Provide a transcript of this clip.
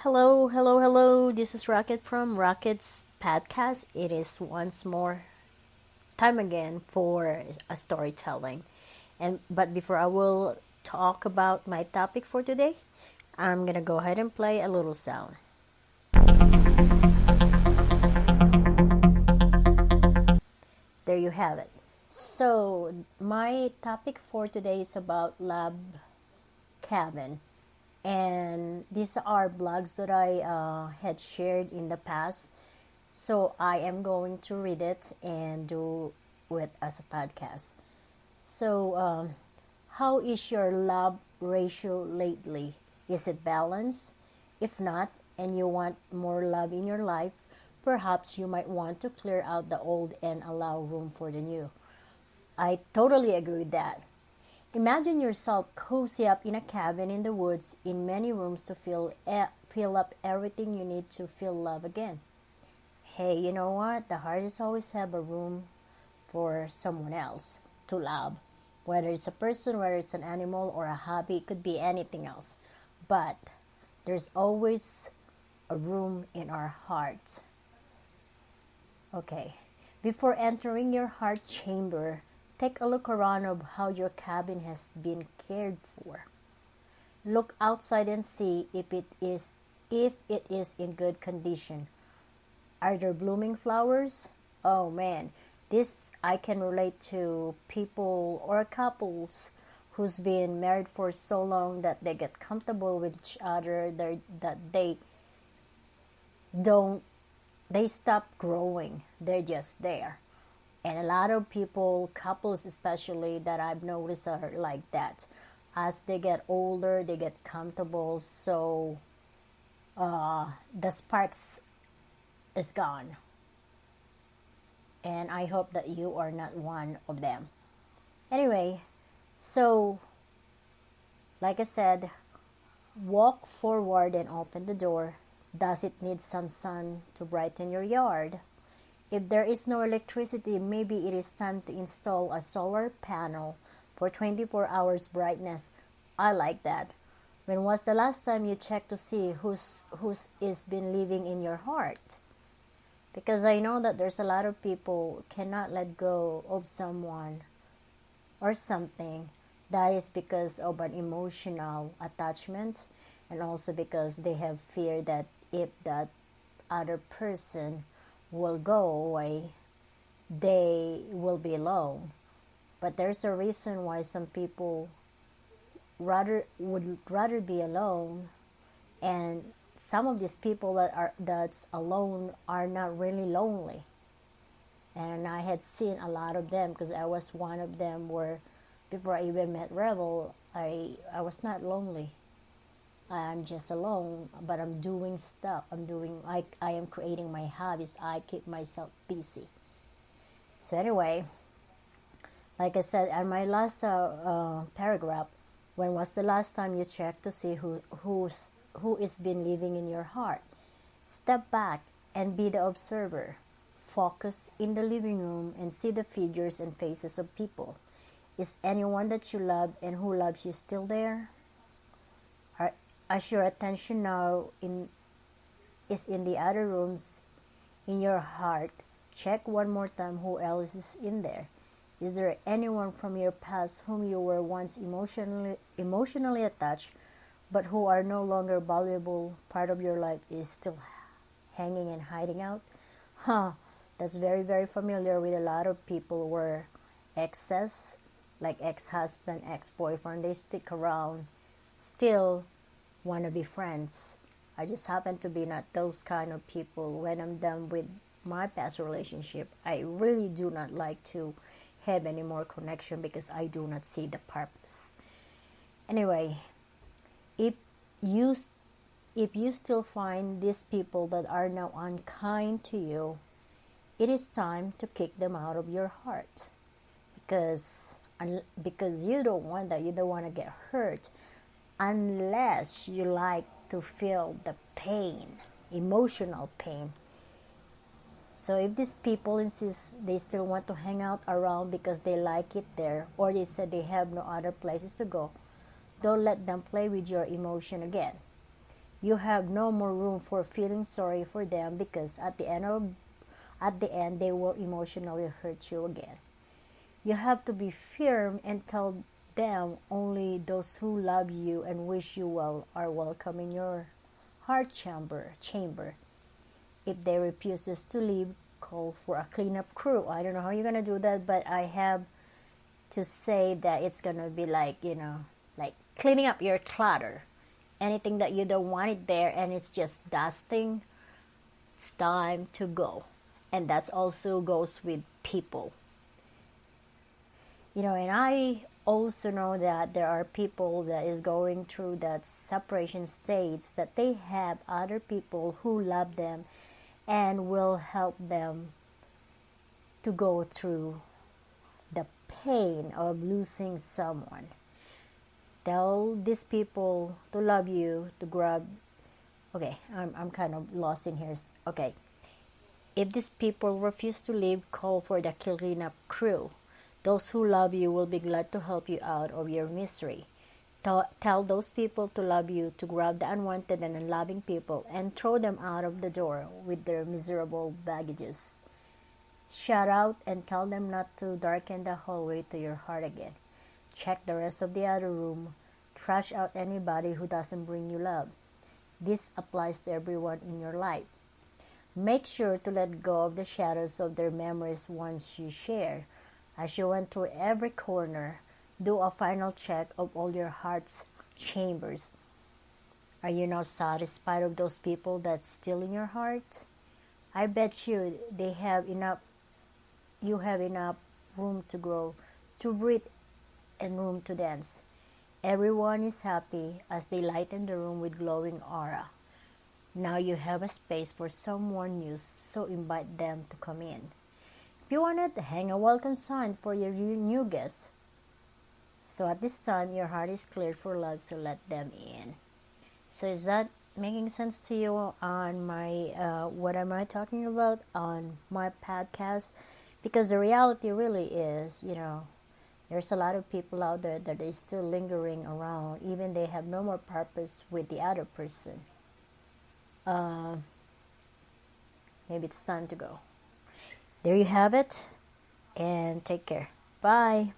Hello, hello, hello. This is Rocket from Rocket's podcast. It is once more time again for a storytelling. But before I will talk about my topic for today, I'm going to go ahead and play a little sound. There you have it. So, my topic for today is about lab cabin. And these are blogs that I had shared in the past. So I am going to read it and do it as a podcast. So, how is your love ratio lately? Is it balanced? If not, and you want more love in your life, perhaps you might want to clear out the old and allow room for the new. I totally agree with that. Imagine yourself cozy up in a cabin in the woods in many rooms to fill up everything you need to feel love again. Hey, you know what? The heart is always have a room for someone else to love. Whether it's a person, whether it's an animal or a hobby, it could be anything else. But there's always a room in our heart. Okay. Before entering your heart chamber, take a look around of how your cabin has been cared for. Look outside and see if it is in good condition. Are there blooming flowers? Oh man, this I can relate to people or couples who's been married for so long that they get comfortable with each other that don't they stop growing. They're just there. And a lot of people, couples especially, that I've noticed are like that. As they get older, they get comfortable, so the sparks is gone. And I hope that you are not one of them. Anyway, so like I said, walk forward and open the door. Does it need some sun to brighten your yard? If there is no electricity, maybe it is time to install a solar panel for 24 hours brightness. I like that. When was the last time you checked to see who's is been living in your heart? Because I know that there's a lot of people cannot let go of someone or something. That is because of an emotional attachment, and also because they have fear that if that other person will go away, they will be alone. But there's a reason why some people would rather be alone, and some of these people that's alone are not really lonely. And I had seen a lot of them because I was one of them where before I even met Rebel, I was not lonely. I'm just alone, but I'm doing stuff. I am creating my hobbies. I keep myself busy. So anyway, like I said, in my last paragraph, when was the last time you checked to see who is been living in your heart? Step back and be the observer. Focus in the living room and see the figures and faces of people. Is anyone that you love and who loves you still there? As your attention now is in the other rooms in your heart, check one more time who else is in there. Is there anyone from your past whom you were once emotionally attached, but who are no longer valuable part of your life is still hanging and hiding out? That's very, very familiar with a lot of people where exes, like ex-husband, ex-boyfriend, they stick around, still want to be friends. I just happen to be not those kind of people. When I'm done with my past relationship, I really do not like to have any more connection because I do not see the purpose. Anyway, if you still find these people that are now unkind to you, it is time to kick them out of your heart, because you don't want that. You don't want to get hurt unless you like to feel the pain, emotional pain. So if these people insist they still want to hang out around because they like it there, or they said they have no other places to go, don't let them play with your emotion again. You have no more room for feeling sorry for them, because at the end they will emotionally hurt you again. You have to be firm and tell them only those who love you and wish you well are welcome in your heart chamber. If they refuses to leave, call for a cleanup crew. I don't know how you're gonna do that, but I have to say that it's gonna be like, like cleaning up your clutter. Anything that you don't want it there and it's just dusting, it's time to go. And that also goes with people. And I also know that there are people that is going through that separation states, that they have other people who love them and will help them to go through the pain of losing someone. Tell these people to love you, to grab. Okay, I'm kind of lost in here. Okay, if these people refuse to leave, call for the cleanup crew. Those who love you will be glad to help you out of your misery. Tell those people to love you, to grab the unwanted and unloving people and throw them out of the door with their miserable baggages. Shout out and tell them not to darken the hallway to your heart again. Check the rest of the other room. Trash out anybody who doesn't bring you love. This applies to everyone in your life. Make sure to let go of the shadows of their memories once you share. As you went through every corner, do a final check of all your heart's chambers. Are you now satisfied of those people that's still in your heart? I bet you you have enough room to grow, to breathe, and room to dance. Everyone is happy as they lighten the room with glowing aura. Now you have a space for someone new, so invite them to come in. If you want it, hang a welcome sign for your new guests. So at this time, your heart is cleared for love, so let them in. So is that making sense to you on my, what am I talking about on my podcast? Because the reality really is, there's a lot of people out there that are still lingering around, even they have no more purpose with the other person. Maybe it's time to go. There you have it, and take care. Bye.